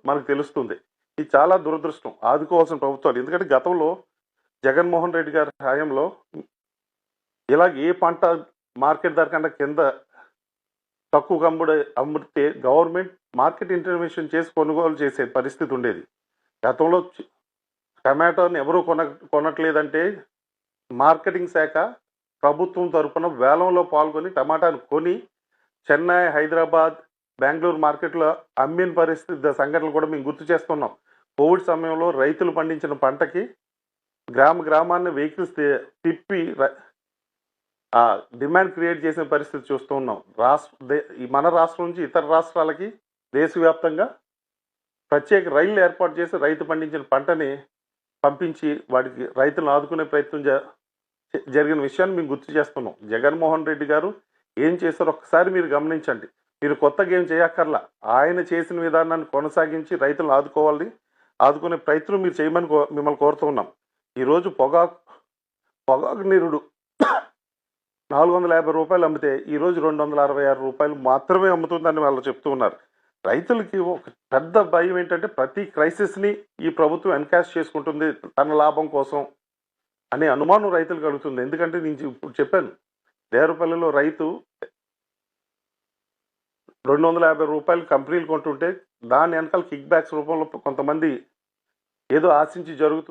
మనకు తెలుస్తుంది. ఇది చాలా దురదృష్టం. ఆదుకోవాల్సిన ప్రభుత్వాలు. ఎందుకంటే గతంలో జగన్మోహన్ రెడ్డి గారి హయాంలో ఇలాగ ఏ పంట మార్కెట్ ధర కన్నా కింద తక్కువగా అమ్మితే గవర్నమెంట్ మార్కెట్ ఇంటర్వెన్షన్ చేసి కొనుగోలు చేసే పరిస్థితి ఉండేది. గతంలో టమాటోని ఎవరు కొనట్లేదంటే మార్కెటింగ్ శాఖ ప్రభుత్వం తరపున వేలంలో పాల్గొని టమాటాను కొని చెన్నై, హైదరాబాద్, బెంగళూరు మార్కెట్లో అమ్మిన పరిస్థితి సంఘటనలు కూడా మేము గుర్తు చేస్తున్నాం. కోవిడ్ సమయంలో రైతులు పండించిన పంటకి గ్రామాన్ని వెహికల్స్ తిప్పి డిమాండ్ క్రియేట్ చేసిన పరిస్థితి చూస్తూ ఉన్నాం. మన రాష్ట్రం నుంచి ఇతర రాష్ట్రాలకి దేశవ్యాప్తంగా ప్రత్యేక రైళ్లు ఏర్పాటు చేసి రైతు పండించిన పంటని పంపించి వాటికి రైతులను ఆదుకునే ప్రయత్నం జరిగిన విషయాన్ని మేము గుర్తు చేస్తున్నాం. జగన్మోహన్ రెడ్డి గారు ఏం చేశారో ఒక్కసారి మీరు గమనించండి. మీరు కొత్తగా ఏం చేయక్కర్లా. ఆయన చేసిన విధానాన్ని కొనసాగించి రైతులను ఆదుకునే ప్రయత్నం మీరు చేయమని మిమ్మల్ని కోరుతూ ఉన్నాం. ఈరోజు పొగాకు నీరుడు ₹450 అమ్మితే ఈరోజు ₹266 మాత్రమే అమ్ముతుందని వాళ్ళు చెప్తూ ఉన్నారు. రైతులకి ఒక పెద్ద భయం ఏంటంటే ప్రతి క్రైసిస్ని ఈ ప్రభుత్వం ఎన్కాష్ చేసుకుంటుంది తన లాభం కోసం అనే అనుమానం రైతులు కలుగుతుంది. ఎందుకంటే నేను ఇప్పుడు చెప్పాను, దేవరపల్లిలో రైతు ₹250 కంపెనీలు కొంటుంటే దాని వెనకాల కిక్ బ్యాక్స్ రూపంలో కొంతమంది ఏదో ఆశించి జరుగుతుంది.